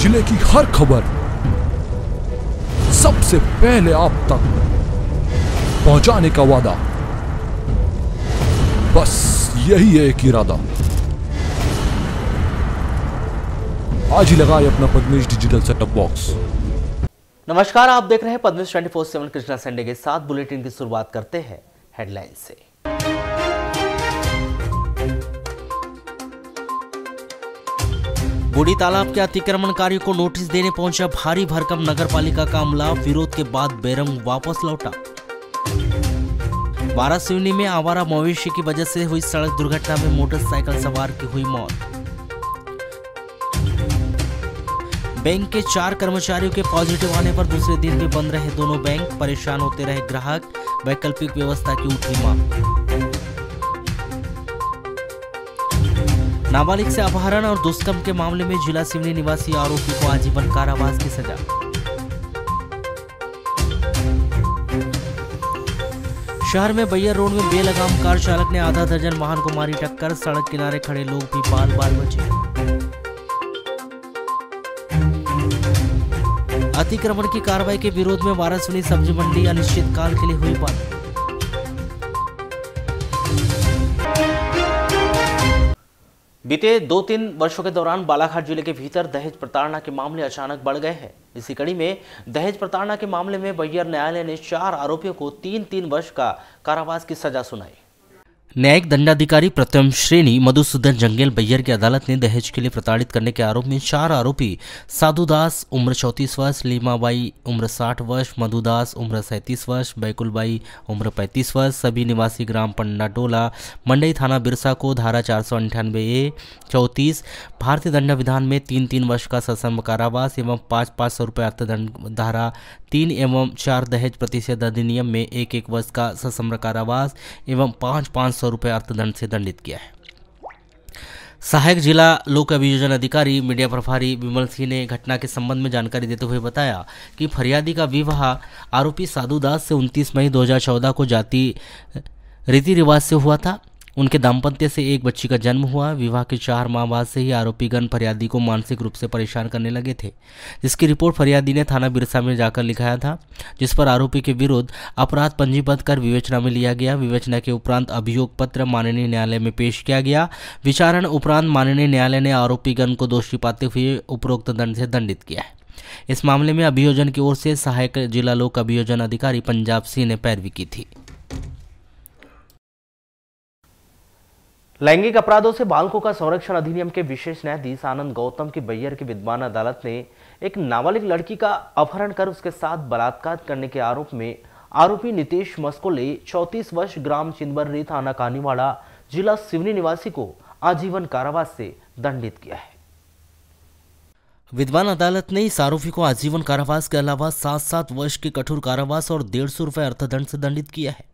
जिले की हर खबर सबसे पहले आप तक पहुंचाने का वादा, बस यही है एक इरादा। आज ही लगाए अपना पद्मेश डिजिटल सेटअप बॉक्स। नमस्कार, आप देख रहे हैं पद्मेश 24/7 कृष्णा संडे के साथ। बुलेटिन की शुरुआत करते हैं हेडलाइन से। बूढ़ी तालाब के अतिक्रमणकारियों को नोटिस देने पहुंचा भारी भरकम नगरपालिका का अमला, विरोध के बाद बेरंग वापस लौटा। वारासिवनी में आवारा मवेशी की वजह से हुई सड़क दुर्घटना में मोटरसाइकिल सवार की हुई मौत। बैंक के 4 कर्मचारियों के पॉजिटिव आने पर दूसरे दिन भी बंद रहे दोनों बैंक, परेशान होते रहे ग्राहक, वैकल्पिक व्यवस्था की उठी मांग। नाबालिग से अपहरण और दुष्कर्म के मामले में जिला सिवनी निवासी आरोपी को आजीवन कारावास की सजा। शहर में बैयर रोड में बेलगाम कार चालक ने आधा दर्जन वाहन को मारी टक्कर, सड़क किनारे खड़े लोग भी बाल बाल बचे। अतिक्रमण की कार्रवाई के विरोध में वारासिवनी सब्जी मंडी अनिश्चितकाल के लिए हुई बंद। बीते 2-3 वर्षों के दौरान बालाघाट जिले के भीतर दहेज प्रताड़ना के मामले अचानक बढ़ गए हैं। इसी कड़ी में दहेज प्रताड़ना के मामले में बैयर न्यायालय ने 4 आरोपियों को 3-3 वर्ष का कारावास की सजा सुनाई। न्यायिक दंडाधिकारी प्रथम श्रेणी मधुसूदन जंगेल बैयर की अदालत ने दहेज के लिए प्रताड़ित करने के आरोप में 4 आरोपी साधु दास उम्र 34 वर्ष, लीमाबाई उम्र 60 वर्ष, मधुदास उम्र 37 वर्ष, बैकुलबाई उम्र 35 वर्ष, सभी निवासी ग्राम पंडाटोला, मंडई थाना बिरसा को धारा 498A 34 भारतीय दंड विधान में 3-3 वर्ष का सश्रम कारावास एवं 500-500 रुपये अर्थदंड, धारा 3 एवं 4 दहेज प्रतिषेध अधिनियम में 1-1 वर्ष का सश्रम कारावास एवं 500-500 रुपये अर्थदंड से दंडित किया है। सहायक जिला लोक अभियोजन अधिकारी मीडिया प्रभारी विमल सिंह ने घटना के संबंध में जानकारी देते हुए बताया कि फरियादी का विवाह आरोपी साधु दास से 29 मई 2014 को जाति रीति रिवाज से हुआ था। उनके दाम्पत्य से एक बच्ची का जन्म हुआ। विवाह के 4 माह बाद से ही आरोपीगण फरियादी को मानसिक रूप से परेशान करने लगे थे, जिसकी रिपोर्ट फरियादी ने थाना बिरसा में जाकर लिखाया था, जिस पर आरोपी के विरुद्ध अपराध पंजीबद्ध कर विवेचना में लिया गया। विवेचना के उपरांत अभियोग पत्र माननीय न्यायालय में पेश किया गया। विचारण उपरांत माननीय न्यायालय ने आरोपीगण को दोषी पाते हुए उपरोक्त दंड से दंडित किया है। इस मामले में अभियोजन की ओर से सहायक जिला लोक अभियोजन अधिकारी पंजाब सिंह ने पैरवी की थी। लैंगिक अपराधों से बालकों का संरक्षण अधिनियम के विशेष न्यायाधीश आनंद गौतम की बैयर की विद्वान अदालत ने एक नाबालिग लड़की का अपहरण कर उसके साथ बलात्कार करने के आरोप में आरोपी नितेश मस्कोले 34 वर्ष ग्राम चिंबर्री थाना कानीवाड़ा जिला सिवनी निवासी को आजीवन कारावास से दंडित किया है। विद्वान अदालत ने इस आरोपी को आजीवन कारावास के अलावा 7-7 वर्ष के कठोर कारावास और 150 रुपये अर्थदंड से दंडित किया है।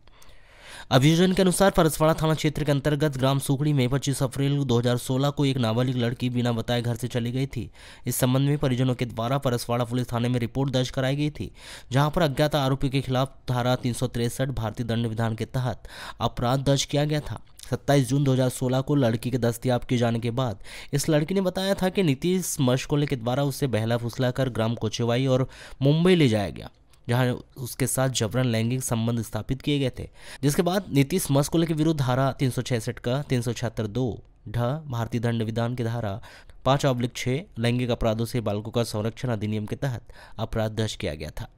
अभियोजन के अनुसार परसवाड़ा थाना क्षेत्र के अंतर्गत ग्राम सुखड़ी में 25 अप्रैल 2016 को एक नाबालिग लड़की बिना बताए घर से चली गई थी। इस संबंध में परिजनों के द्वारा परसवाड़ा पुलिस थाने में रिपोर्ट दर्ज कराई गई थी, जहां पर अज्ञात आरोपी के खिलाफ धारा 363 भारतीय दंड विधान के तहत अपराध दर्ज किया गया था। 27 जून 2016 को लड़की के दस्तयाब किए जाने के बाद इस लड़की ने बताया था कि नीतीश मशकोले के द्वारा उसे बहला फुसला कर ग्राम कोचेवाई और मुंबई ले जाया गया, जहां उसके साथ जबरन लैंगिक संबंध स्थापित किए गए थे। जिसके बाद नीतीश मस्कोले के विरुद्ध धारा 366 का 376(2) भारतीय दंड विधान की धारा 5/6 लैंगिक अपराधों से बालकों का संरक्षण अधिनियम के तहत अपराध दर्ज किया गया था।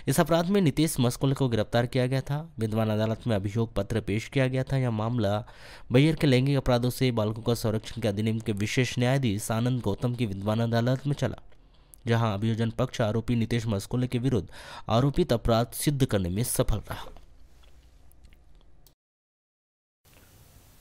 इस अपराध में नीतीश मस्कोले को गिरफ्तार किया गया था। विद्वान अदालत में अभियोग पत्र पेश किया गया था। यह मामला बैयर के लैंगिक अपराधों से बालकों का संरक्षण के अधिनियम के विशेष न्यायाधीश आनंद गौतम की विद्वान अदालत में चला, जहां अभियोजन पक्ष आरोपी नितेश मस्कोले के विरुद्ध आरोपित अपराध सिद्ध करने में सफल रहा।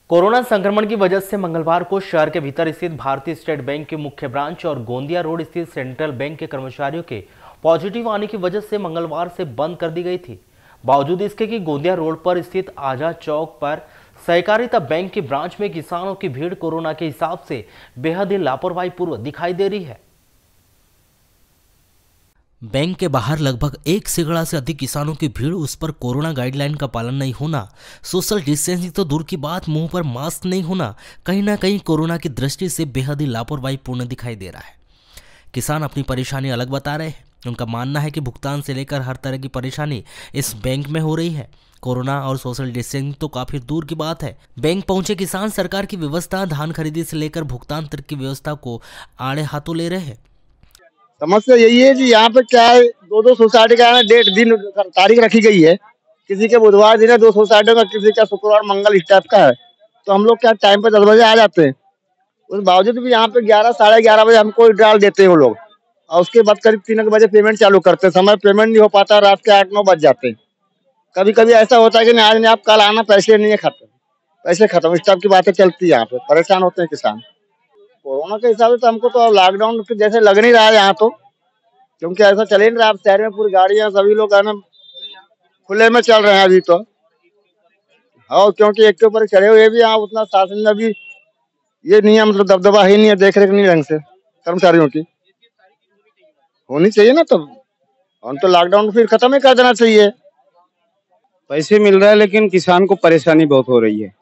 कोरोना संक्रमण की वजह से मंगलवार को शहर के भीतर स्थित भारतीय स्टेट बैंक के मुख्य ब्रांच और गोंदिया रोड स्थित सेंट्रल बैंक के कर्मचारियों के पॉजिटिव आने की वजह से मंगलवार से बंद कर दी गई थी। बावजूद इसके कि गोंदिया रोड पर स्थित आजाद चौक पर सहकारिता बैंक की ब्रांच में किसानों की भीड़ कोरोना के हिसाब से बेहद ही लापरवाही पूर्वक दिखाई दे रही है। बैंक के बाहर लगभग 1 सैकड़ा से अधिक किसानों की भीड़, उस पर कोरोना गाइडलाइन का पालन नहीं होना, सोशल डिस्टेंसिंग तो दूर की बात, मुंह पर मास्क नहीं होना, कहीं ना कहीं कोरोना की दृष्टि से बेहद ही लापरवाही पूर्ण दिखाई दे रहा है। किसान अपनी परेशानी अलग बता रहे हैं। उनका मानना है कि भुगतान से लेकर हर तरह की परेशानी इस बैंक में हो रही है। कोरोना और सोशल डिस्टेंसिंग तो काफी दूर की बात है। बैंक पहुंचे किसान सरकार की व्यवस्था, धान खरीदी से लेकर भुगतान तक की व्यवस्था को आड़े हाथों ले रहे हैं। समस्या यही है जी, यहाँ पे क्या है, दो सोसाइटी का है, डेट दिन तारीख रखी गई है। किसी के बुधवार दिन है 2 सोसाइटियों का, किसी का शुक्रवार मंगल इस टाइप का है। तो हम लोग क्या टाइम पे 10 बजे आ जाते हैं, उस बावजूद भी यहाँ पे 11 साढ़े 11 बजे हमको डाल देते हैं वो लोग, और उसके बाद करीब 3 बजे पेमेंट चालू करते हैं। समय पेमेंट नहीं हो पाता, रात के 8-9 बज जाते हैं। कभी कभी ऐसा होता है कि नहीं आज नहीं, आप कल आना, पैसे नहीं है खत्म, पैसे खत्म, इस टाइप की बातें चलती है। यहाँ पे परेशान होते हैं किसान। कोरोना के हिसाब से तो हमको तो लॉकडाउन जैसे लग नहीं रहा है यहाँ तो, क्योंकि ऐसा चल ही नहीं रहा। शहर में पूरी गाड़ियां सभी लोग है ना खुले में चल रहे हैं अभी तो। और क्योंकि एक के ऊपर चढ़े हुए भी, यहाँ उतना शासन में भी ये नहीं है, मतलब दबदबा ही नहीं है, देख रेख नहीं ढंग से कर्मचारियों की होनी चाहिए ना। तो हम तो लॉकडाउन फिर खत्म ही कर देना चाहिए। पैसे मिल रहा है लेकिन किसान को परेशानी बहुत हो रही है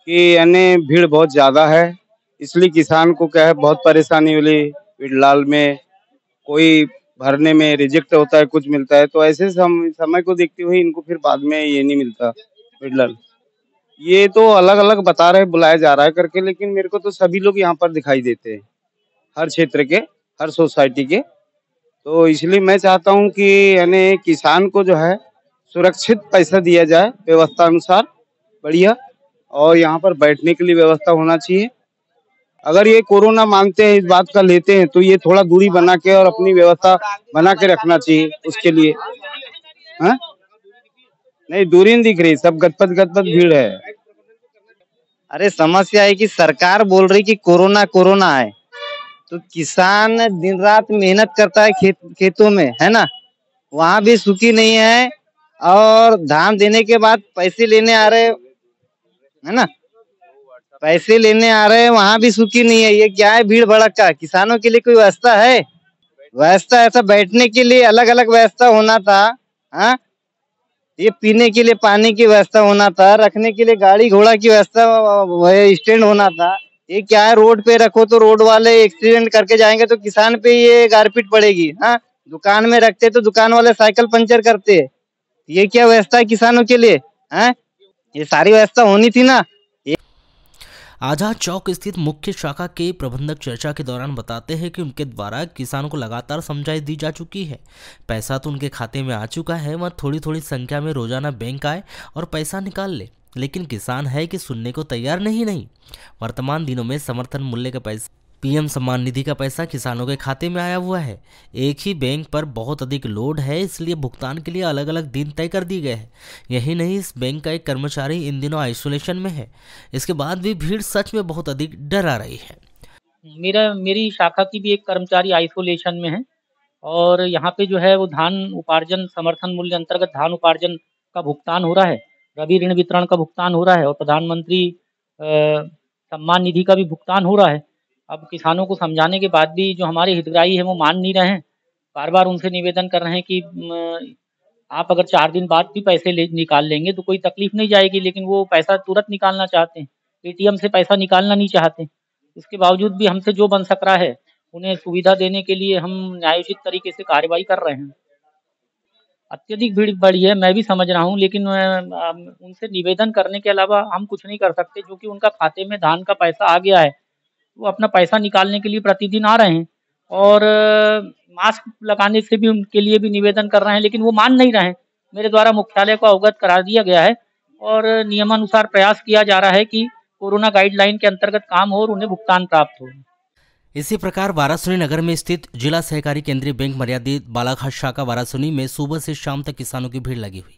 कि यानी भीड़ बहुत ज्यादा है, इसलिए किसान को क्या है बहुत परेशानी हो रही। फिलहाल में कोई भरने में रिजेक्ट होता है, कुछ मिलता है, तो ऐसे समय को देखते हुए इनको फिर बाद में ये नहीं मिलता फिलहाल। ये तो अलग अलग बता रहे, बुलाया जा रहा है करके, लेकिन मेरे को तो सभी लोग यहाँ पर दिखाई देते हैं, हर क्षेत्र के, हर सोसाइटी के। तो इसलिए मैं चाहता हूँ कि यानी किसान को जो है सुरक्षित पैसा दिया जाए व्यवस्था अनुसार बढ़िया, और यहाँ पर बैठने के लिए व्यवस्था होना चाहिए। अगर ये कोरोना मानते हैं, इस बात का लेते हैं, तो ये थोड़ा दूरी बना के और अपनी व्यवस्था बना के रखना चाहिए उसके लिए। हाँ नहीं, दूरी नहीं दिख रही, सब गदपद भीड़ है। अरे समस्या है कि सरकार बोल रही कि कोरोना कोरोना है, तो किसान दिन रात मेहनत करता है खेतों में, है ना, वहां भी सुखी नहीं है, और धान देने के बाद पैसे लेने आ रहे, है ना, पैसे लेने आ रहे हैं, वहां भी सुखी नहीं है। ये क्या है भीड़ भड़का? किसानों के लिए कोई व्यवस्था है? व्यवस्था ऐसा बैठने के लिए अलग अलग व्यवस्था होना था, हाँ, ये पीने के लिए पानी की व्यवस्था होना था, रखने के लिए गाड़ी घोड़ा की व्यवस्था, स्टैंड होना था। ये क्या है, रोड पे रखो तो रोड वाले एक्सीडेंट करके जाएंगे तो किसान पे ये गारपीट पड़ेगी। हाँ, दुकान में रखते तो दुकान वाले साइकिल पंचर करते। ये क्या व्यवस्था है किसानों के लिए? हाँ, ये सारी व्यवस्था होनी थी ना। आजाद चौक स्थित मुख्य शाखा के प्रबंधक चर्चा के दौरान बताते हैं कि उनके द्वारा किसानों को लगातार समझाई दी जा चुकी है। पैसा तो उनके खाते में आ चुका है, वह थोड़ी थोड़ी संख्या में रोजाना बैंक आए और पैसा निकाल ले, लेकिन किसान है कि सुनने को तैयार नहीं। वर्तमान दिनों में समर्थन मूल्य का पैसा, पीएम सम्मान निधि का पैसा किसानों के खाते में आया हुआ है। एक ही बैंक पर बहुत अधिक लोड है, इसलिए भुगतान के लिए अलग अलग दिन तय कर दिए गए हैं। यही नहीं, इस बैंक का एक कर्मचारी इन दिनों आइसोलेशन में है। इसके बाद भी भीड़ सच में बहुत अधिक डरा रही है। मेरी शाखा की भी एक कर्मचारी आइसोलेशन में है, और यहाँ पे जो है वो धान उपार्जन समर्थन मूल्य अंतर्गत धान उपार्जन का भुगतान हो रहा है, रबी ऋण वितरण का भुगतान हो रहा है, और प्रधानमंत्री सम्मान निधि का भी भुगतान हो रहा है। अब किसानों को समझाने के बाद भी जो हमारे हितग्राही हैं वो मान नहीं रहे हैं। बार बार उनसे निवेदन कर रहे हैं कि आप अगर 4 दिन बाद भी पैसे निकाल लेंगे तो कोई तकलीफ नहीं जाएगी, लेकिन वो पैसा तुरंत निकालना चाहते हैं, एटीएम से पैसा निकालना नहीं चाहते। इसके बावजूद भी हमसे जो बन सक रहा है उन्हें सुविधा देने के लिए हम न्यायोचित तरीके से कार्रवाई कर रहे हैं। अत्यधिक भीड़ बढ़ी है, मैं भी समझ रहा हूँ, लेकिन उनसे निवेदन करने के अलावा हम कुछ नहीं कर सकते, क्योंकि उनका खाते में धान का पैसा आ गया है। वो अपना पैसा निकालने के लिए प्रतिदिन आ रहे हैं, और मास्क लगाने से भी उनके लिए भी निवेदन कर रहे हैं, लेकिन वो मान नहीं रहे हैं। मेरे द्वारा मुख्यालय को अवगत करा दिया गया है, और नियमानुसार प्रयास किया जा रहा है कि कोरोना गाइडलाइन के अंतर्गत काम हो और उन्हें भुगतान प्राप्त हो। इसी प्रकार वाराणसी नगर में स्थित जिला सहकारी केंद्रीय बैंक मर्यादित बालाघाट शाखा वाराणसी में सुबह से शाम तक किसानों की भीड़ लगी हुई,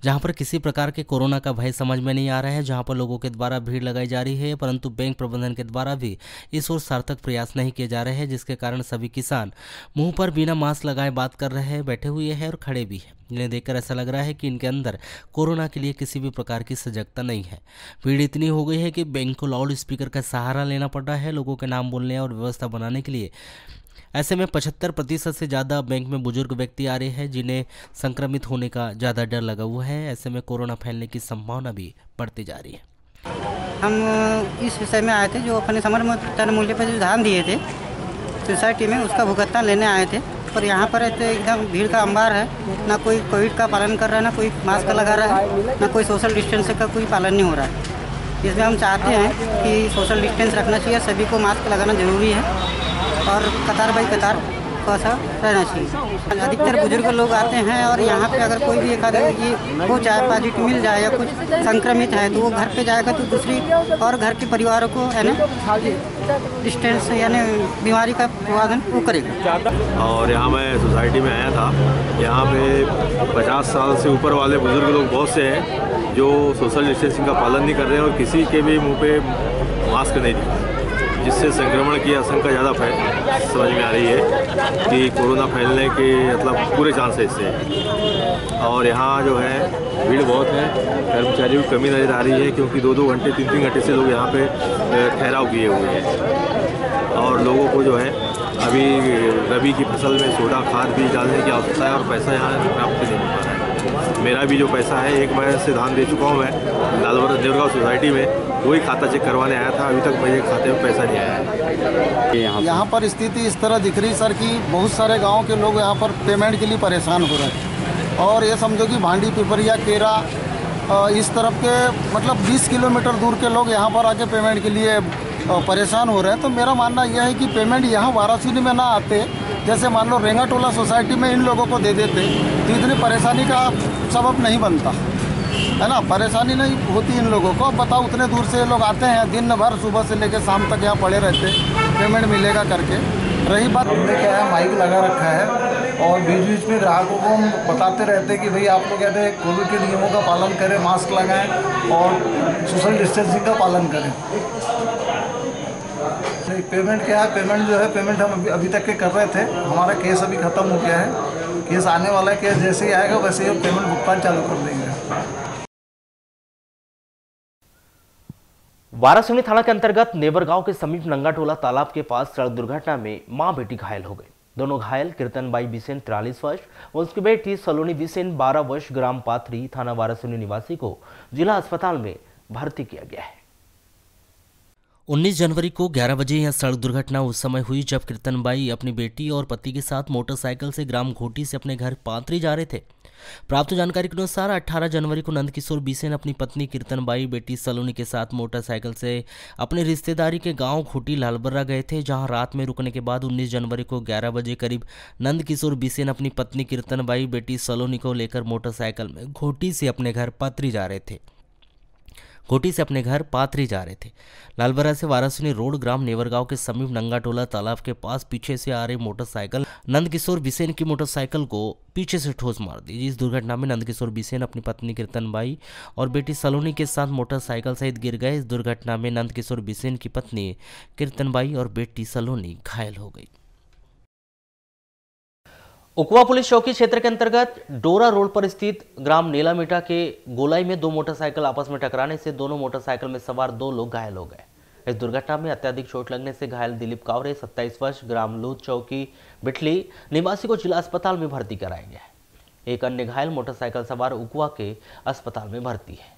जहां पर किसी प्रकार के कोरोना का भय समझ में नहीं आ रहा है, जहां पर लोगों के द्वारा भीड़ लगाई जा रही है, परंतु बैंक प्रबंधन के द्वारा भी इस ओर सार्थक प्रयास नहीं किए जा रहे हैं, जिसके कारण सभी किसान मुंह पर बिना मास्क लगाए बात कर रहे हैं, बैठे हुए हैं और खड़े भी हैं, जिन्हें देखकर ऐसा लग रहा है कि इनके अंदर कोरोना के लिए किसी भी प्रकार की सजगता नहीं है। भीड़ इतनी हो गई है कि बैंक को लाउड स्पीकर का सहारा लेना पड़ रहा है लोगों के नाम बोलने और व्यवस्था बनाने के लिए। ऐसे में 75% से ज़्यादा बैंक में बुजुर्ग व्यक्ति आ रहे हैं, जिन्हें संक्रमित होने का ज़्यादा डर लगा हुआ है। ऐसे में कोरोना फैलने की संभावना भी बढ़ती जा रही है। हम इस विषय में आए थे, जो अपने समर्थन मूल्य पर जो धान दिए थे, सोसाइटी में उसका भुगतान लेने आए थे। पर यहाँ पर तो एकदम भीड़ का अंबार है, ना कोई कोविड का पालन कर रहा है, ना कोई मास्क लगा रहा है, ना कोई सोशल डिस्टेंस का कोई पालन नहीं हो रहा है। इसमें हम चाहते हैं कि सोशल डिस्टेंस रखना चाहिए, सभी को मास्क लगाना ज़रूरी है और कतार बाई कतार थोड़ा सा रहना चाहिए। अधिकतर बुजुर्ग लोग आते हैं और यहाँ पे अगर कोई भी एक आदमी हो चाहे पॉजिटिव मिल जाए या कुछ संक्रमित है तो वो घर पे जाएगा तो दूसरी और घर के परिवारों को है ना डिस्टेंस यानी बीमारी का प्रबंधन वो करेगा। और यहाँ मैं सोसाइटी में आया था, यहाँ पे 50 साल से ऊपर वाले बुजुर्ग लोग बहुत से हैं जो सोशल डिस्टेंसिंग का पालन नहीं कर रहे हैं और किसी के भी मुंह पे मास्क नहीं दिखा, जिससे संक्रमण की आशंका ज़्यादा समझ में आ रही है कि कोरोना फैलने के मतलब पूरे चांसेस है। और यहाँ जो है भीड़ बहुत है, कर्मचारियों की कमी नज़र आ रही है क्योंकि 2-2 घंटे 3-3 घंटे से लोग यहाँ पे ठहराव किए हुए हैं। और लोगों को जो है अभी रबी की फसल में सोडा खाद भी डालने की आवश्यकता है और पैसा यहाँ प्राप्त नहीं हो पा रहा है। मेरा भी जो पैसा है 1 महीने से धान दे चुका हूँ मैं लालवर देवरगांव सोसाइटी में, वही खाता चेक करवाने आया था, अभी तक मेरे खाते में पैसा नहीं आया है। यहाँ पर स्थिति इस तरह दिख रही सर कि बहुत सारे गांव के लोग यहाँ पर पेमेंट के लिए परेशान हो रहे हैं और ये समझो कि भांडी पिपरिया केरा इस तरफ के मतलब 20 किलोमीटर दूर के लोग यहाँ पर आके पेमेंट के लिए परेशान हो रहे हैं। तो मेरा मानना यह है कि पेमेंट यहाँ वाराणसी में ना आते, जैसे मान लो रेंगाटोला सोसाइटी में इन लोगों को दे देते तो इतनी परेशानी का सबब नहीं बनता है ना, परेशानी नहीं होती इन लोगों को। अब बताओ उतने दूर से ये लोग आते हैं, दिन भर सुबह से लेकर शाम तक यहाँ पड़े रहते, पेमेंट मिलेगा करके। रही बात, हमने क्या है माइक लगा रखा है और बीच बीच में ग्राहकों को हम बताते रहते हैं कि भाई आप लोग कहते हैं कोविड के नियमों का पालन करें, मास्क लगाएं और सोशल डिस्टेंसिंग का पालन करें। पेमेंट क्या है, पेमेंट जो है पेमेंट हम अभी तक के कर रहे थे, हमारा केस अभी ख़त्म हो गया है, केस आने वाला है, केस जैसे ही आएगा वैसे ही पेमेंट भुगतान चालू कर देंगे। वारासिवनी थाना के अंतर्गत नेवर गांव के समीप नंगाटोला तालाब के पास सड़क दुर्घटना में मां बेटी घायल हो गए। दोनों घायल कीर्तनबाई बिसेन 43 वर्ष और उसकी बेटी सलोनी बिसेन 12 वर्ष ग्राम पाथरी थाना वारासिवनी निवासी को जिला अस्पताल में भर्ती किया गया है। 19 जनवरी को 11 बजे यह सड़क दुर्घटना उस समय हुई जब कीर्तनबाई अपनी बेटी और पति के साथ मोटरसाइकिल से ग्राम घोटी से अपने घर पाथरी जा रहे थे। प्राप्त जानकारी के अनुसार 18 जनवरी को नंदकिशोर बिसेन अपनी पत्नी कीर्तनबाई बेटी सलोनी के साथ मोटरसाइकिल से अपने रिश्तेदारी के गांव घोटी लालबर्रा गए थे, जहां रात में रुकने के बाद 19 जनवरी को 11 बजे करीब नंदकिशोर बिसेन अपनी पत्नी कीर्तनबाई बेटी सलोनी को लेकर मोटरसाइकिल में घोटी से अपने घर पाथरी जा रहे थे। लालबर्रा से वारासिवनी रोड ग्राम नेवरगांव के समीप नंगाटोला तालाब के पास पीछे से आ रही मोटरसाइकिल नंदकिशोर बिसेन की मोटरसाइकिल को पीछे से ठोस मार दी। इस दुर्घटना में नंदकिशोर बिसेन अपनी पत्नी कीर्तनबाई और बेटी सलोनी के साथ मोटरसाइकिल सहित गिर गए। इस दुर्घटना में नंदकिशोर बिसेन की पत्नी कीर्तनबाई और बेटी सलोनी घायल हो गई। उकवा पुलिस चौकी क्षेत्र के अंतर्गत डोरा रोड पर स्थित ग्राम नीलामीटा के गोलाई में 2 मोटरसाइकिल आपस में टकराने से दोनों मोटरसाइकिल में सवार 2 लोग घायल हो गए। इस दुर्घटना में अत्यधिक चोट लगने से घायल दिलीप कावरे 27 वर्ष ग्राम लूद चौकी बिठली निवासी को जिला अस्पताल में भर्ती कराया गया है। एक अन्य घायल मोटरसाइकिल सवार उकवा के अस्पताल में भर्ती है।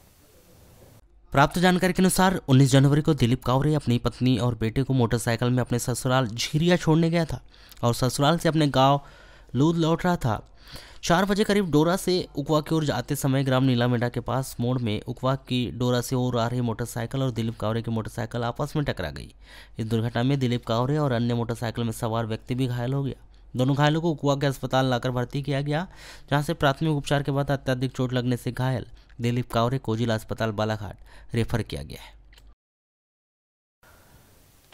प्राप्त जानकारी के अनुसार 19 जनवरी को दिलीप कावरे अपनी पत्नी और बेटे को मोटरसाइकिल में अपने ससुराल झीरिया छोड़ने गया था और ससुराल से अपने गाँव लूद लौट रहा था। 4 बजे करीब डोरा से उकवा की ओर जाते समय ग्राम नीलामेडा के पास मोड़ में उकवा की डोरा से ओर आ रही मोटरसाइकिल और दिलीप कावरे की मोटरसाइकिल आपस में टकरा गई। इस दुर्घटना में दिलीप कावरे और अन्य मोटरसाइकिल में सवार व्यक्ति भी घायल हो गया। दोनों घायलों को उकवा के अस्पताल लाकर भर्ती किया गया, जहां से प्राथमिक उपचार के बाद अत्यधिक चोट लगने से घायल दिलीप कावरे को जिला अस्पताल बालाघाट रेफर किया गया है।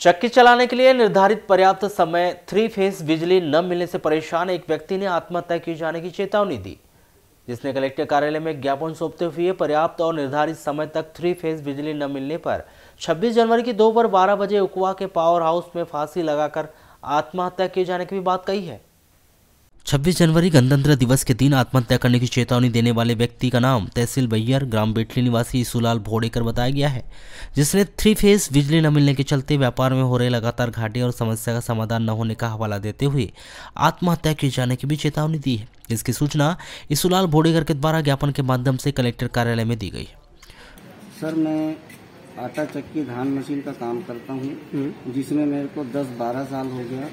चक्की चलाने के लिए निर्धारित पर्याप्त समय 3 फेज बिजली न मिलने से परेशान एक व्यक्ति ने आत्महत्या किए जाने की चेतावनी दी, जिसने कलेक्टर कार्यालय में ज्ञापन सौंपते हुए पर्याप्त और निर्धारित समय तक 3 फेज बिजली न मिलने पर 26 जनवरी की दोपहर 12 बजे उकवा के पावर हाउस में फांसी लगाकर आत्महत्या किए जाने की भी बात कही है। 26 जनवरी गणतंत्र दिवस के दिन आत्महत्या करने की चेतावनी देने वाले व्यक्ति का नाम तहसील बैयर ग्राम बेटली निवासी ईसुलाल भोड़ेकर बताया गया है, जिसने 3 फेज बिजली न मिलने के चलते व्यापार में हो रहे लगातार घाटे और समस्या का समाधान न होने का हवाला देते हुए आत्महत्या किए जाने की भी चेतावनी दी है। इसकी सूचना ईसुलाल भोड़ेकर के द्वारा ज्ञापन के माध्यम से कलेक्टर कार्यालय में दी गई। सर, मैं आटा चक्की धान मशीन का काम करता हूँ, जिसमें मेरे को 10-12 साल हो गया।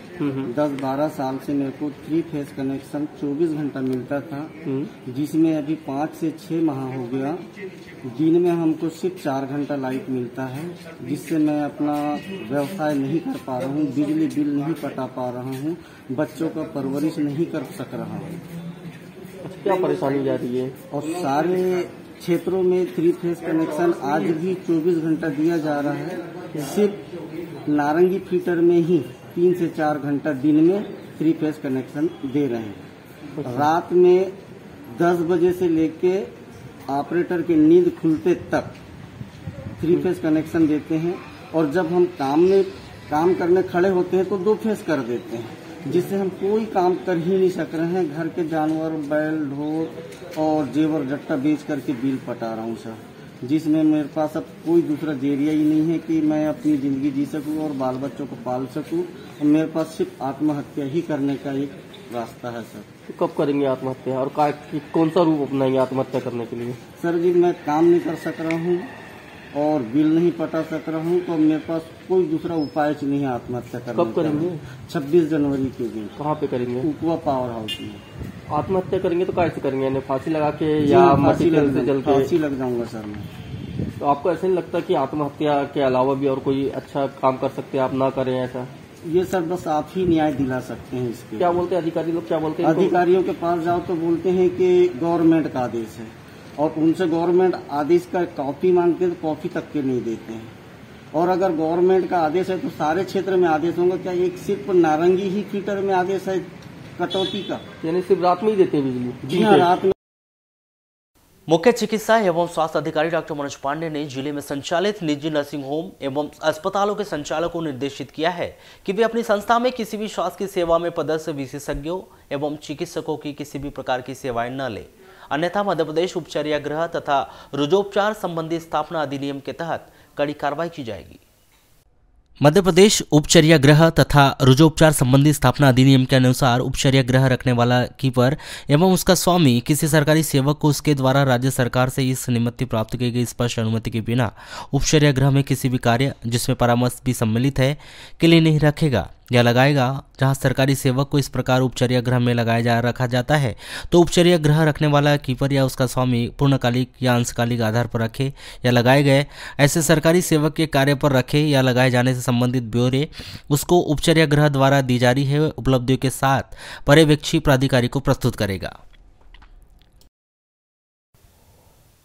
10-12 साल से मेरे को 3 फेज कनेक्शन 24 घंटा मिलता था, जिसमें अभी 5 से 6 माह हो गया दिन में हमको सिर्फ 4 घंटा लाइट मिलता है, जिससे मैं अपना व्यवसाय नहीं कर पा रहा हूँ, बिजली बिल नहीं पटा पा रहा हूँ, बच्चों का परवरिश नहीं कर सक रहा हूँ। क्या परेशानी जा रही है? और सारे क्षेत्रों में 3 फेज कनेक्शन आज भी 24 घंटा दिया जा रहा है। सिर्फ नारंगी फीटर में ही 3 से 4 घंटा दिन में 3 फेज कनेक्शन दे रहे हैं। रात में 10 बजे से लेके ऑपरेटर की नींद खुलते तक 3 फेज कनेक्शन देते हैं, और जब हम काम करने खड़े होते हैं तो 2 फेज कर देते हैं, जिससे हम कोई काम कर ही नहीं सक रहे हैं। घर के जानवर, बैल, ढोर और जेवर जट्टा बेच करके बिल पटा रहा हूँ सर, जिसमें मेरे पास अब कोई दूसरा जरिया ही नहीं है कि मैं अपनी जिंदगी जी सकूँ और बाल बच्चों को पाल सकूँ। और मेरे पास सिर्फ आत्महत्या ही करने का एक रास्ता है सर। तो कब करेंगे आत्महत्या, और कौन सा रूप अपनाएंगे आत्महत्या करने के लिए? सर जी, मैं काम नहीं कर सक रहा हूँ और बिल नहीं पटा सक रहा हूँ, तो मेरे पास कोई दूसरा उपाय नहीं है आत्महत्या करने। कब करेंगे? 26 जनवरी के दिन। कहाँ पे करेंगे? उकवा पावर हाउस में। आत्महत्या करेंगे तो कैसे करेंगे, यानी फांसी लगा के या फांसी लग जाऊंगा सर मैं। तो आपको ऐसे नहीं लगता कि आत्महत्या के अलावा भी और कोई अच्छा काम कर सकते हैं, आप ना करें ऐसा? ये सर बस आप ही न्याय दिला सकते हैं इसके। क्या बोलते हैं अधिकारी लोग, क्या बोलते हैं? अधिकारियों के पास जाओ तो बोलते हैं कि गवर्नमेंट का आदेश है, और उनसे गवर्नमेंट आदेश का कॉपी मांगते हैं तो कॉपी तक के नहीं देते हैं। और अगर गवर्नमेंट का आदेश है तो सारे क्षेत्र में आदेश होंगे, क्या एक सिर्फ नारंगी ही फीटर में आदेश है कटौती का? यानी सिर्फ रात में ही देते हैं बिजली? जी हाँ, रात में। मुख्य चिकित्सा एवं स्वास्थ्य अधिकारी डॉक्टर मनोज पांडे ने जिले में संचालित निजी नर्सिंग होम एवं अस्पतालों के संचालकों को निर्देशित किया है कि वे अपनी संस्था में किसी भी शासकीय सेवा में पदस्थ विशेषज्ञों एवं चिकित्सकों की किसी भी प्रकार की सेवाएं न ले, अन्यथा मध्य प्रदेश उपचर्या गृह तथा रुजोपचार संबंधी स्थापना अधिनियम के तहत कड़ी कार्रवाई की जाएगी। मध्य प्रदेश उपचर्या गृह तथा रुजोपचार संबंधी स्थापना अधिनियम के अनुसार उपचर्या गृह रखने वाला कीपर एवं उसका स्वामी किसी सरकारी सेवक को उसके द्वारा राज्य सरकार से इस निमित्त प्राप्त की गई स्पष्ट अनुमति के बिना उपचर्या गृह में किसी भी कार्य जिसमें परामर्श भी सम्मिलित है के लिए नहीं रखेगा या लगाएगा। जहां सरकारी सेवक को इस प्रकार उपचर्या गृह में रखा जाता है तो उपचर्या गृह रखने वाला कीपर या उसका स्वामी पूर्णकालिक या अंशकालिक आधार पर रखे या लगाए गए ऐसे सरकारी सेवक के कार्य पर रखे या लगाए जाने से संबंधित ब्यौरे उसको उपचर्या गृह द्वारा दी जा रही है उपलब्धियों के साथ पर्यवेक्षी प्राधिकारी को प्रस्तुत करेगा।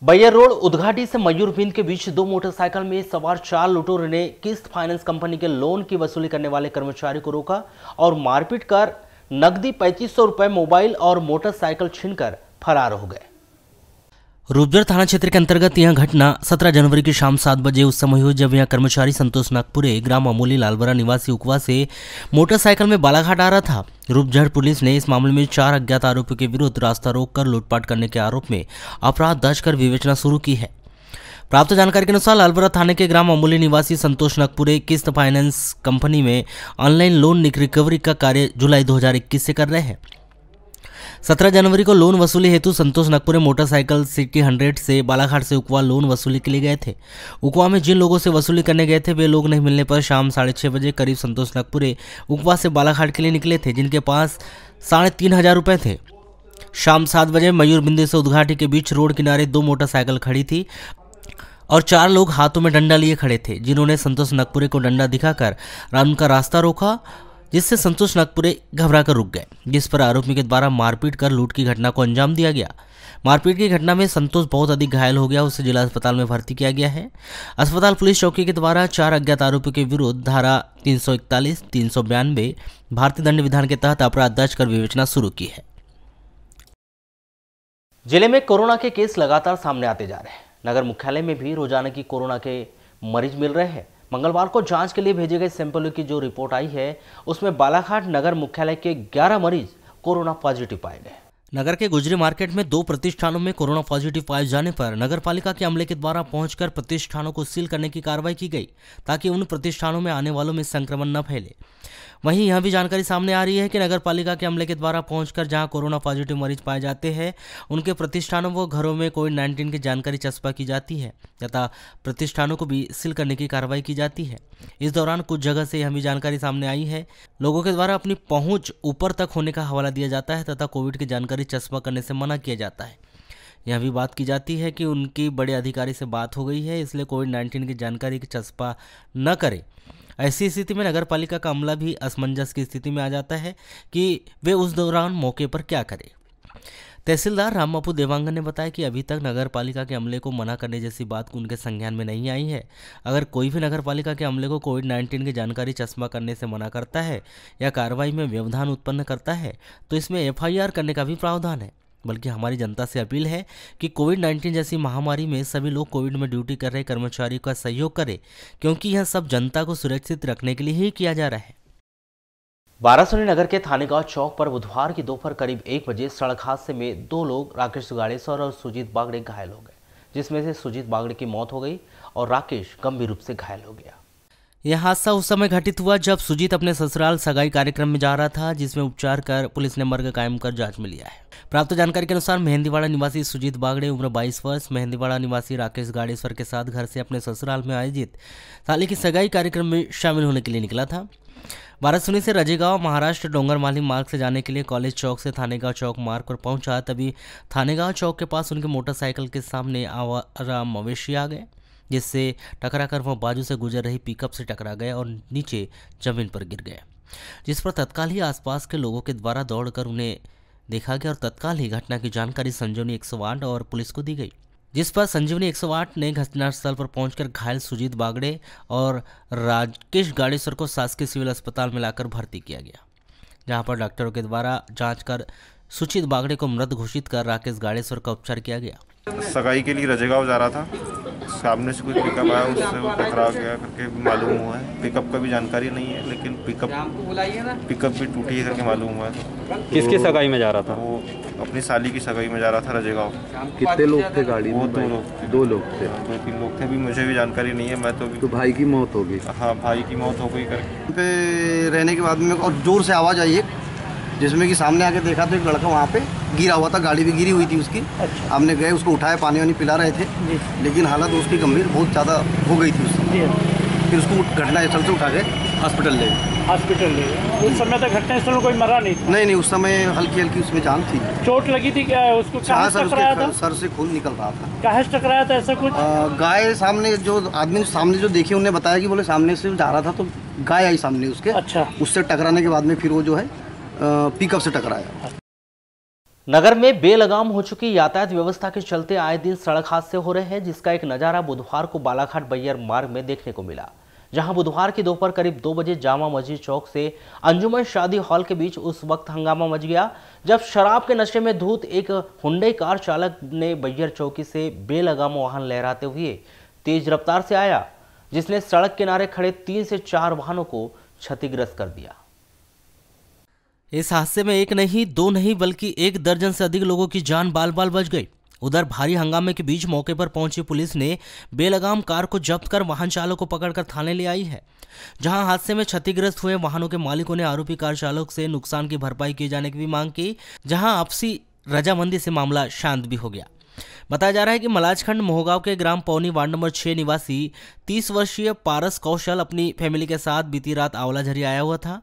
बैयर रोड उदघाटी से मयूरबिंद के बीच 2 मोटरसाइकिल में सवार 4 लुटेरों ने किस्त फाइनेंस कंपनी के लोन की वसूली करने वाले कर्मचारी को रोका और मारपीट कर नकदी 3500 रुपए, मोबाइल और मोटरसाइकिल छीनकर फरार हो गए। रूपजर थाना क्षेत्र के अंतर्गत यह घटना 17 जनवरी की शाम 7 बजे उस समय हुई जब यह कर्मचारी संतोष नागपुरे ग्राम अमोली लालबरा निवासी उकवा से मोटरसाइकिल में बालाघाट आ रहा था। रूपझर पुलिस ने इस मामले में 4 अज्ञात आरोपियों के विरुद्ध रास्ता रोककर लूटपाट करने के आरोप में अपराध दर्ज कर विवेचना शुरू की है। प्राप्त जानकारी के अनुसार लालबरा थाने के ग्राम अमोली निवासी संतोष नागपुरे किस्त फाइनेंस कंपनी में ऑनलाइन लोन रिकवरी का कार्य जुलाई 2021 से कर रहे हैं। 17 जनवरी को लोन वसूली हेतु संतोष नागपुरे मोटरसाइकिल सिटी 100 से बालाघाट से उकवा लोन वसूली के लिए गए थे। उकवा में जिन लोगों से वसूली करने गए थे वे लोग नहीं मिलने पर शाम 6:30 बजे करीब संतोष नागपुरे उकवा से बालाघाट के लिए निकले थे, जिनके पास 3500 रुपये थे। शाम 7 बजे मयूरबिंद से उदघाटी के बीच रोड किनारे 2 मोटरसाइकिल खड़ी थी और 4 लोग हाथों में डंडा लिए खड़े थे, जिन्होंने संतोष नागपुरे को डंडा दिखाकर उनका रास्ता रोका, जिससे संतोष नागपुरे घबरा कर रुक गए, जिस पर आरोपी के द्वारा मारपीट कर लूट की घटना को अंजाम दिया गया। मारपीट की घटना में संतोष बहुत अधिक घायल हो गया, उसे जिला अस्पताल में भर्ती किया गया है। अस्पताल पुलिस चौकी के द्वारा 4 अज्ञात आरोपियों के विरुद्ध धारा 341, 392 भारतीय दंड विधान के तहत अपराध दर्ज कर विवेचना शुरू की है। जिले में कोरोना के केस लगातार सामने आते जा रहे हैं। नगर मुख्यालय में भी रोजाना की कोरोना के मरीज मिल रहे हैं। मंगलवार को जांच के लिए भेजे गए सैंपलों की जो रिपोर्ट आई है उसमें बालाघाट नगर मुख्यालय के 11 मरीज कोरोना पॉजिटिव पाए गए। नगर के गुजरी मार्केट में 2 प्रतिष्ठानों में कोरोना पॉजिटिव पाए जाने पर नगर पालिका के अमले के द्वारा पहुंचकर प्रतिष्ठानों को सील करने की कार्रवाई की गई ताकि उन प्रतिष्ठानों में आने वालों में संक्रमण न फैले। वहीं यह भी जानकारी सामने आ रही है कि नगर पालिका के अमले के द्वारा पहुंचकर जहां कोरोना पॉजिटिव मरीज पाए जाते हैं उनके प्रतिष्ठानों व घरों में कोविड-19 की जानकारी चस्पा की जाती है तथा प्रतिष्ठानों को भी सील करने की कार्रवाई की जाती है। इस दौरान कुछ जगह से यह भी जानकारी सामने आई है, लोगों के द्वारा अपनी पहुंच ऊपर तक होने का हवाला दिया जाता है तथा कोविड की जानकारी चस्पा करने से मना किया जाता है। यह भी बात की जाती है कि उनकी बड़े अधिकारी से बात हो गई है, इसलिए कोविड-19 की जानकारी की चस्पा न करे। ऐसी स्थिति में नगर पालिका का अमला भी असमंजस की स्थिति में आ जाता है कि वे उस दौरान मौके पर क्या करें। तहसीलदार रामबापू देवांगन ने बताया कि अभी तक नगर पालिका के अमले को मना करने जैसी बात उनके संज्ञान में नहीं आई है। अगर कोई भी नगर पालिका के अमले को कोविड-19 की जानकारी चस्पा करने से मना करता है या कार्रवाई में व्यवधान उत्पन्न करता है तो इसमें FIR करने का भी प्रावधान है। बल्कि हमारी जनता से अपील है कि कोविड-19 जैसी महामारी में सभी लोग कोविड में ड्यूटी कर रहे कर्मचारियों का सहयोग करें, क्योंकि यह सब जनता को सुरक्षित रखने के लिए ही किया जा रहा है। बारासिनी नगर के थानेगांव चौक पर बुधवार की दोपहर करीब 1 बजे सड़क हादसे में 2 लोग राकेश गाड़ेसर और सुजीत बागड़े घायल हो गए, जिसमें से सुजीत बागड़े की मौत हो गई और राकेश गंभीर रूप से घायल हो गया। यह हादसा उस समय घटित हुआ जब सुजीत अपने ससुराल सगाई कार्यक्रम में जा रहा था, जिसमें उपचार कर पुलिस ने मर्ग कायम कर जांच में लिया है। प्राप्त जानकारी के अनुसार मेहंदीवाड़ा निवासी सुजीत बागड़े उम्र 22 वर्ष मेहंदीवाड़ा निवासी राकेश गाड़ेश्वर के साथ घर से अपने ससुराल में आयोजित साली की सगाई कार्यक्रम में शामिल होने के लिए निकला था। बारासिनी से रजेगांव महाराष्ट्र डोंगरमाली मार्ग से जाने के लिए कॉलेज चौक से थानेगांव चौक मार्ग पर पहुंचा, तभी थानेगांव चौक के पास उनके मोटरसाइकिल के सामने आवारा मवेशी आ गए, जिससे टकराकर वह बाजू से गुजर रही पिकअप से टकरा गए और नीचे जमीन पर गिर गए, जिस पर तत्काल ही आसपास के लोगों के द्वारा दौड़कर उन्हें देखा गया और तत्काल ही घटना की जानकारी संजीवनी 108 और पुलिस को दी गई, जिस पर संजीवनी 108 ने घटनास्थल पर पहुंचकर घायल सुजीत बागड़े और राकेश गाड़ेश्वर को शासकीय सिविल अस्पताल में लाकर भर्ती किया गया, जहां पर डॉक्टरों के द्वारा जांच कर सुजीत बागड़े को मृत घोषित कर राकेश गाड़ेश्वर का उपचार किया गया। सगाई के लिए रजेगांव जा रहा था, सामने से कोई पिकअप आया, उससे वो टकरा गया करके मालूम हुआ है। पिकअप का भी जानकारी नहीं है, लेकिन पिकअप भी टूटी है करके मालूम हुआ है। किसकी सगाई में जा रहा था? वो अपनी साली की सगाई में जा रहा था रजेगांव। कितने लोग थे गाड़ी में? वो 2 लोग थे। 2 लोग थे? 2-3 लोग थे, भी मुझे भी जानकारी नहीं है। मैं तो भाई की मौत हो गई? हाँ, भाई की मौत हो गई करके पे रहने के बाद में और जोर से आवाज़ आई है, जिसमें कि सामने आके देखा तो एक लड़का वहाँ पे गिरा हुआ था, गाड़ी भी गिरी हुई थी उसकी। अच्छा। हमने गए, उसको उठाया, पानी वानी पिला रहे थे, लेकिन हालत उसकी गंभीर बहुत ज़्यादा हो गई थी उस समय। फिर उसको घटनास्थल से उठा के हॉस्पिटल ले गए। उस समय तक घटनास्थल में कोई मरा नहीं था? नहीं, उस समय हल्की हल्की उसमें जान थी। चोट लगी थी क्या उसको? कहाँ से टकराया था? सर से खून निकल रहा था। कहाँ से टकराया था ऐसा कुछ? गाय सामने, जो आदमी सामने जो देखे उन्हें बताया कि बोले सामने से जा रहा था तो गाय आई सामने उसके। अच्छा। उससे टकराने के बाद में फिर वो जो है पिकअप से टकराया। नगर में बेलगाम हो चुकी यातायात व्यवस्था के चलते आए दिन सड़क हादसे हो रहे हैं, जिसका एक नज़ारा बुधवार को बालाघाट बैयर मार्ग में देखने को मिला, जहां बुधवार की दोपहर करीब 2 बजे जामा मस्जिद चौक से अंजुमन शादी हॉल के बीच उस वक्त हंगामा मच गया जब शराब के नशे में धूत एक हुंडई कार चालक ने बैयर चौकी से बेलगाम वाहन लहराते हुए तेज रफ्तार से आया, जिसने सड़क किनारे खड़े 3 से 4 वाहनों को क्षतिग्रस्त कर दिया। इस हादसे में 1 नहीं 2 नहीं बल्कि 1 दर्जन से अधिक लोगों की जान बाल बाल बच गई। उधर भारी हंगामे के बीच मौके पर पहुंची पुलिस ने बेलगाम कार को जब्त कर वाहन चालक को पकड़कर थाने ले आई है, जहां हादसे में क्षतिग्रस्त हुए वाहनों के मालिकों ने आरोपी कार चालक से नुकसान की भरपाई किए जाने की भी मांग की, जहां आपसी रजामंदी से मामला शांत भी हो गया। बताया जा रहा है कि मलाजखंड मोहगांव के ग्राम पौनी वार्ड नंबर 6 निवासी 30 वर्षीय पारस कौशल अपनी फैमिली के साथ बीती रात आंवलाझरी आया हुआ था,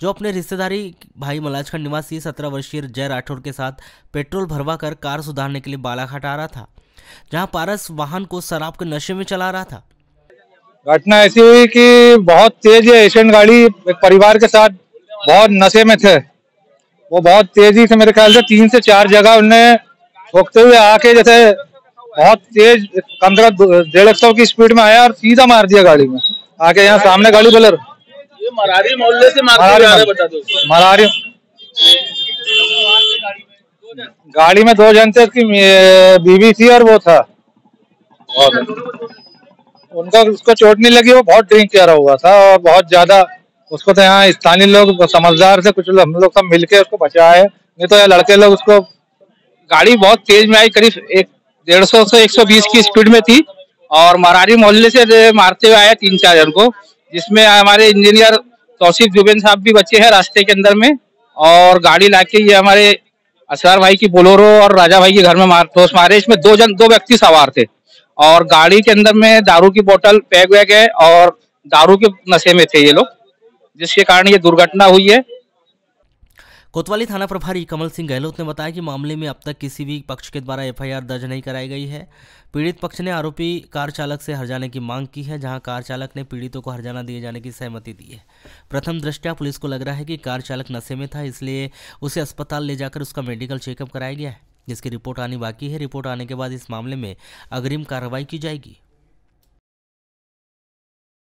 जो अपने रिश्तेदारी भाई मलाजखंड निवासी 17 वर्षीय जय राठौर के साथ पेट्रोल भरवा कर कार सुधारने के लिए बालाघाट आ रहा था, जहां पारस वाहन को शराब के नशे में चला रहा था। घटना ऐसी हुई कि बहुत तेज एशियन गाड़ी एक परिवार के साथ बहुत नशे में थे, वो बहुत तेजी से मेरे ख्याल से 3 से 4 जगह उन्हें ठोकते हुए आके जैसे बहुत तेज 15-150 की स्पीड में आया और सीधा मार दिया गाड़ी में आके। यहाँ सामने गाड़ी बोलर मरारी मोहल्ले से मरारी गाड़ी में 2 जन थे, उसकी बीवी थी और वो था, और उनका उसको चोट नहीं लगी, वो बहुत ड्रिंक किया हुआ था और बहुत ज्यादा। उसको तो यहाँ स्थानीय लोग समझदार से कुछ हम लोग सब मिलके उसको बचाए, नहीं तो यहाँ लड़के लोग उसको गाड़ी बहुत तेज में आई, करीब 150 से 120 की स्पीड में थी और मरारी मोहल्ले से मारते हुए आया 3-4 जन को, जिसमें हमारे इंजीनियर तौसीफ जुबेन साहब भी बचे हैं रास्ते के अंदर में। और गाड़ी लाके ये हमारे असरार भाई की बोलोरो और राजा भाई के घर में ठोस मारे। इसमें दो व्यक्ति सवार थे और गाड़ी के अंदर में दारू की बोतल पैक वैग है और दारू के नशे में थे ये लोग, जिसके कारण ये दुर्घटना हुई है। कोतवाली थाना प्रभारी कमल सिंह गहलोत ने बताया कि मामले में अब तक किसी भी पक्ष के द्वारा एफआईआर दर्ज नहीं कराई गई है। पीड़ित पक्ष ने आरोपी कार चालक से हर्जाने की मांग की है, जहां कार चालक ने पीड़ितों को हर्जाना दिए जाने की सहमति दी है। प्रथम दृष्टया पुलिस को लग रहा है कि कार चालक नशे में था, इसलिए उसे अस्पताल ले जाकर उसका मेडिकल चेकअप कराया गया है, जिसकी रिपोर्ट आनी बाकी है। रिपोर्ट आने के बाद इस मामले में अग्रिम कार्रवाई की जाएगी।